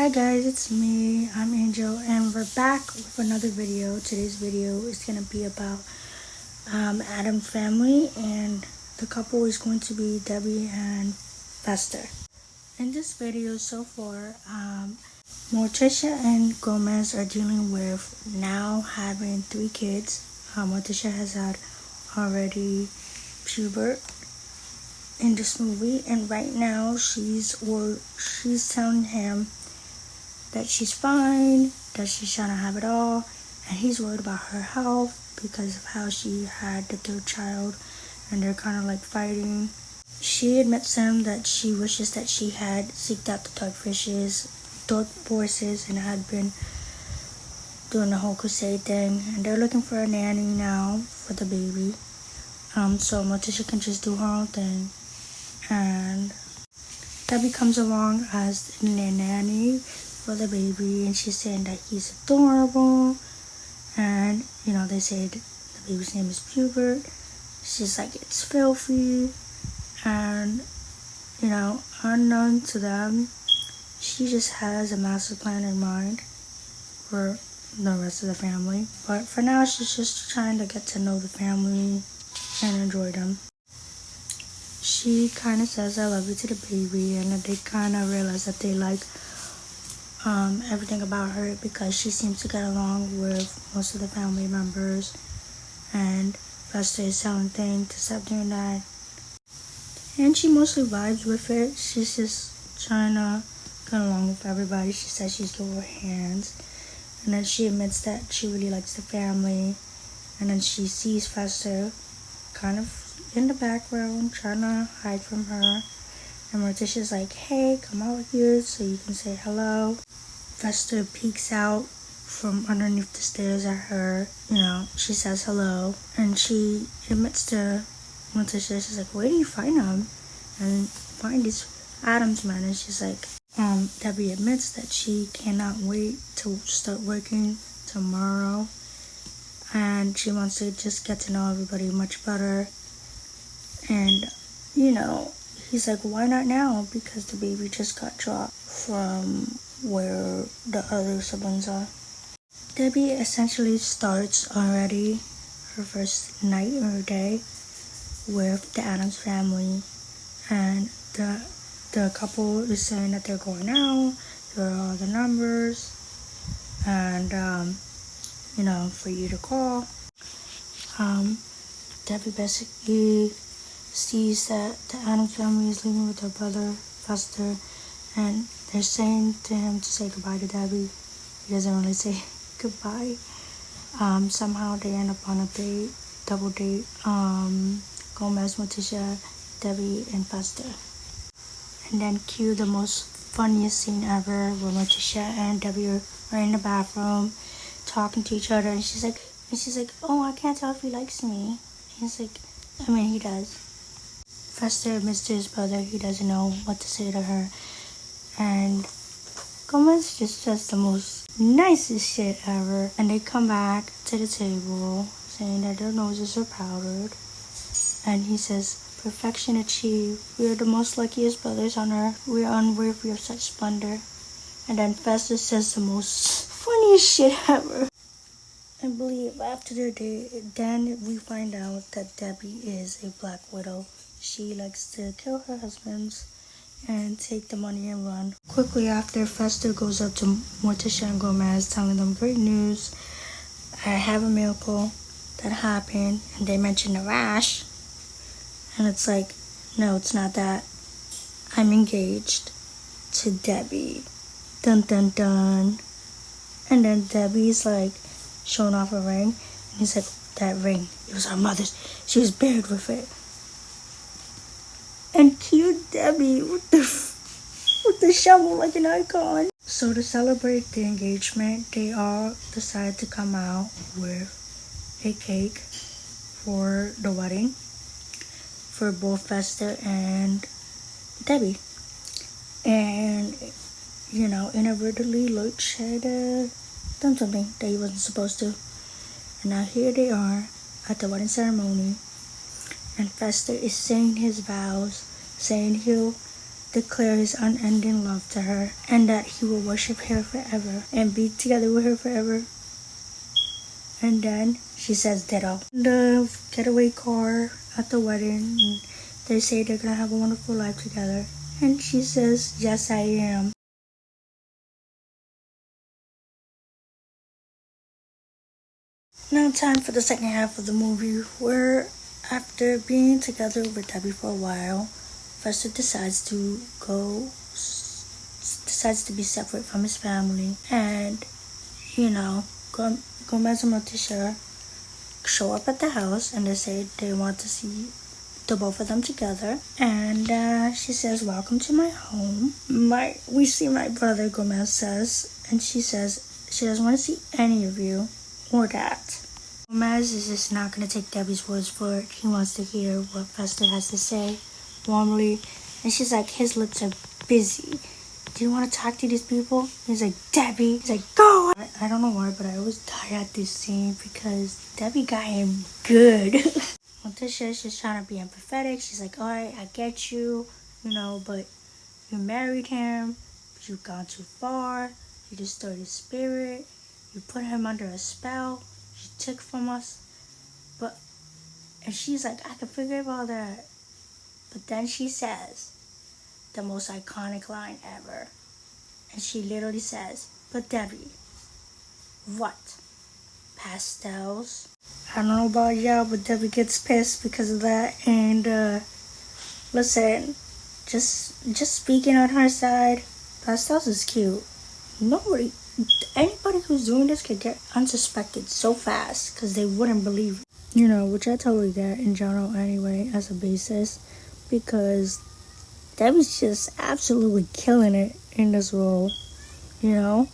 Hi guys, it's me. I'm Angel, and we're back with another video. Today's video is gonna be about Adam's family, and the couple is going to be Debbie and Fester. In this video so far, Morticia and Gomez are dealing with now having 3 kids. Morticia has had already Pubert in this movie, and right now she's telling him that she's fine, that she's trying to have it all, and he's worried about her health because of how she had the 3rd child, and they're kind of like fighting. She admits to him that she wishes that she had seeked out the dark forces, and had been doing the whole crusade thing, and they're looking for a nanny now for the baby. So Morticia can just do her own thing, and Debbie comes along as the nanny for the baby, and she's saying that he's adorable, and they say the baby's name is Pubert. She's like, it's filthy, and unknown to them, she just has a master plan in mind for the rest of the family. But for now, she's just trying to get to know the family and enjoy them. She kind of says I love you to the baby, and they kind of realize that they like everything about her because she seems to get along with most of the family members, and Fester is telling things to stop doing that, and she mostly vibes with it. She's just trying to get along with everybody. She says she's good with hands, and then she admits that she really likes the family, and then she sees Fester kind of in the background trying to hide from her, and Morticia's like, hey, come out here so you can say hello. Fester peeks out from underneath the stairs at her. She says hello, and she admits to Morticia, she's like, where do you find him? And find this Adams man. And she's like, Debbie admits that she cannot wait to start working tomorrow, and she wants to just get to know everybody much better. And he's like, why not now? Because the baby just got dropped from where the other siblings are. Debbie essentially starts already her first night or day with the Adams family, and the couple is saying that they're going out, there are all the numbers, and for you to call. Debbie basically sees that the Adams family is leaving with their brother Fester, and they're saying to him to say goodbye to Debbie. He doesn't really say goodbye. Somehow they end up on a double date. Gomez, Morticia, Debbie, and Fester. And then cue the most funniest scene ever, where Morticia and Debbie are in the bathroom talking to each other, and she's like, oh, I can't tell if he likes me. He's like, he does. Fester admits to his brother he doesn't know what to say to her, and Gomez just says the most nicest shit ever. And they come back to the table saying that their noses are powdered, and he says, perfection achieved. We are the most luckiest brothers on earth. We are unworthy of such splendor. And then Fester says the most funniest shit ever. I believe after their date, then we find out that Debbie is a Black Widow. She likes to kill her husbands and take the money and run. Quickly after, Fester goes up to Morticia and Gomez, telling them great news. I have a miracle that happened, and they mention a rash. And it's like, no, it's not that. I'm engaged to Debbie. Dun dun dun. And then Debbie's like showing off a ring, and he's like, that ring, it was our mother's. She was buried with it. And cute Debbie with the shovel like an icon. So to celebrate the engagement, they all decide to come out with a cake for the wedding for both Fester and Debbie. And inadvertently Lutz had done something that he wasn't supposed to. And now here they are at the wedding ceremony, and Fester is saying his vows, saying he'll declare his unending love to her and that he will worship her forever and be together with her forever. And then she says ditto. The getaway car at the wedding, they say they're gonna have a wonderful life together. And she says, yes, I am. Now time for the second half of the movie, where after being together with Debbie for a while, Fester decides to be separate from his family. And, Gomez and Morticia show up at the house and they say they want to see the both of them together. And she says, welcome to my home. We see my brother, Gomez says, and she says she doesn't want to see any of you or that. Gomez is just not going to take Debbie's words for it. He wants to hear what Fester has to say warmly. And she's like, his lips are busy. Do you want to talk to these people? He's like, Debbie. He's like, go. I don't know why, but I always die at this scene because Debbie got him good. Morticia, she's trying to be empathetic. She's like, alright, I get you, but you married him. But you've gone too far. You destroyed his spirit. You put him under a spell. You took from us. And she's like, I can figure out all that. But then she says the most iconic line ever. And she literally says, but Debbie, what? Pastels? I don't know about y'all, but Debbie gets pissed because of that. And listen, just speaking on her side, pastels is cute. Anybody who's doing this could get unsuspected so fast because they wouldn't believe it. Which I totally get in general anyway as a basis, because Debbie's just absolutely killing it in this role. You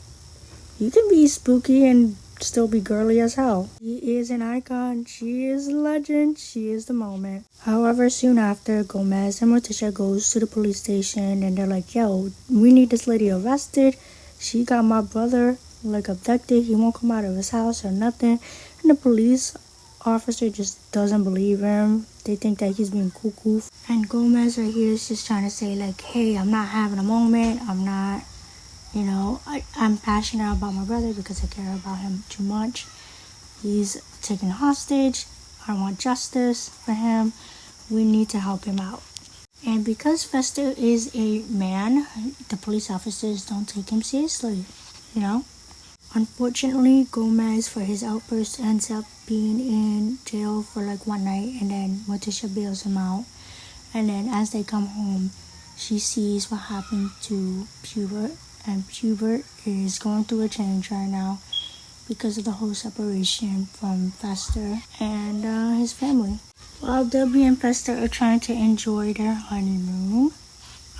can be spooky and still be girly as hell. She is an icon. She is a legend. She is the moment. However, soon after, Gomez and Morticia goes to the police station and they're like, yo, we need this lady arrested. She got my brother abducted. He won't come out of his house or nothing. And the police officer just doesn't believe him. They think that he's being cuckoo. And Gomez right here is just trying to say hey, I'm not having a moment. I'm not, I'm passionate about my brother because I care about him too much. He's taken hostage. I want justice for him. We need to help him out. And because Fester is a man, the police officers don't take him seriously, Unfortunately, Gomez, for his outburst, ends up being in jail for one night, and then Morticia bails him out. And then as they come home, she sees what happened to Pubert, and Pubert is going through a change right now because of the whole separation from Fester and his family. While Debbie and Fester are trying to enjoy their honeymoon,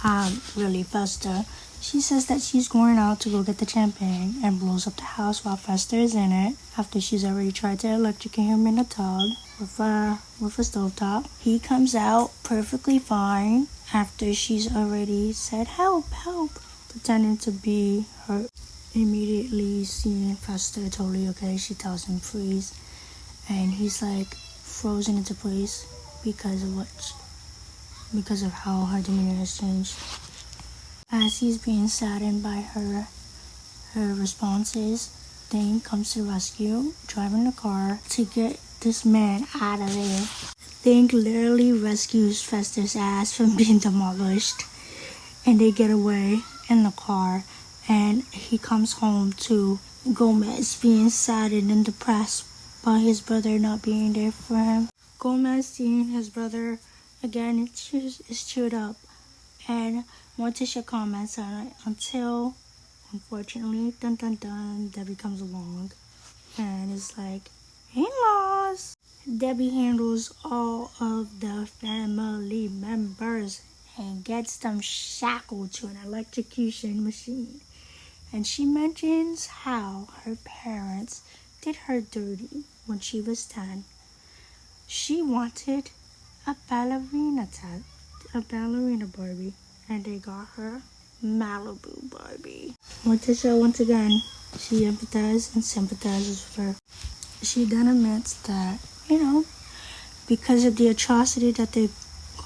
Fester, she says that she's going out to go get the champagne and blows up the house while Fester is in it after she's already tried to electrocute him in a tub with a stovetop. He comes out perfectly fine after she's already said, help, help, pretending to be hurt. Immediately seeing Fester totally okay, she tells him freeze, and he's frozen into place because of how her demeanor has changed. As he's being saddened by her responses, Thing comes to the rescue, driving the car to get this man out of there. Thing literally rescues Fester's ass from being demolished, and they get away in the car, and he comes home to Gomez being saddened and depressed by his brother not being there for him. Gomez, seeing his brother again, is cheered up, and Morticia comments on it until, unfortunately, Debbie comes along and is like, in-laws. Debbie handles all of the family members and gets them shackled to an electrocution machine. And she mentions how her parents did her dirty when she was 10. She wanted a ballerina Barbie, and they got her Malibu Barbie. Morticia, once again, she empathizes and sympathizes with her. She then admits that, because of the atrocity that they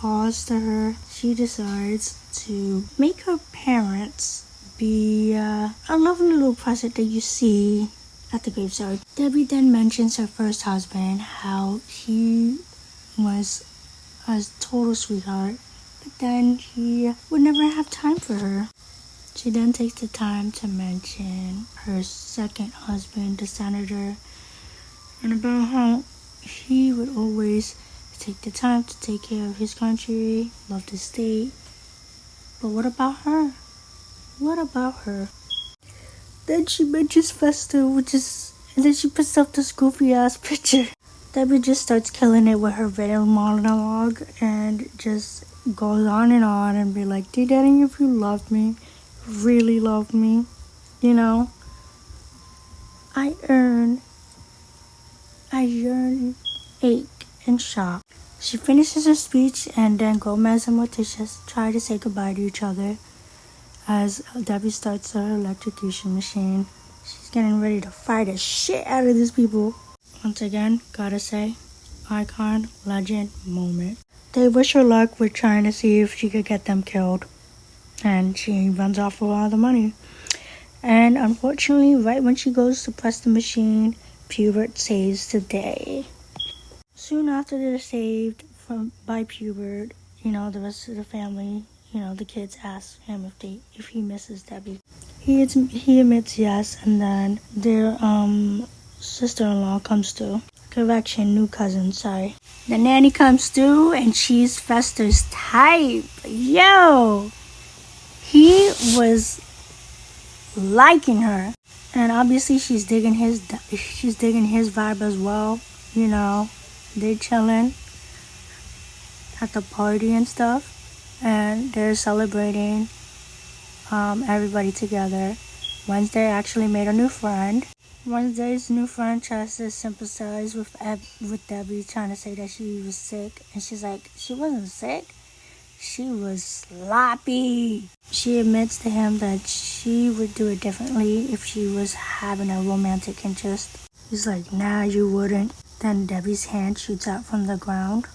calls to her, she decides to make her parents be a lovely little present that you see at the graveside. Debbie then mentions her first husband, how he was a total sweetheart, but then he would never have time for her. She then takes the time to mention her second husband, the senator, and about how he would always take the time to take care of his country, love the state. But what about her? What about her? Then she mentions Festa, and then she puts up this goofy ass picture. Debbie just starts killing it with her veiled monologue and just goes on and be like, dear Daddy, if you love me, really love me, you know, I yearn, ache, and shock. She finishes her speech, and then Gomez and Morticia try to say goodbye to each other as Debbie starts her electrocution machine. She's getting ready to fight the shit out of these people. Once again, gotta say, icon, legend, moment. They wish her luck with trying to see if she could get them killed. And she runs off with all the money. And unfortunately, right when she goes to press the machine, Pubert saves the day. Soon after they're saved by Pubert, the rest of the family, the kids ask him if he misses Debbie. He admits yes, and then their sister-in-law comes through. Correction, new cousin, sorry. The nanny comes through, and she's Fester's type. Yo! He was liking her. And obviously she's digging his vibe as well. They're chilling at the party and stuff. And they're celebrating everybody together. Wednesday actually made a new friend. Wednesday's new friend tries to sympathize with Debbie, trying to say that she was sick. And she's like, she wasn't sick. She was sloppy. She admits to him that she would do it differently if she was having a romantic interest. He's like, nah, you wouldn't. Then Debbie's hand shoots out from the ground.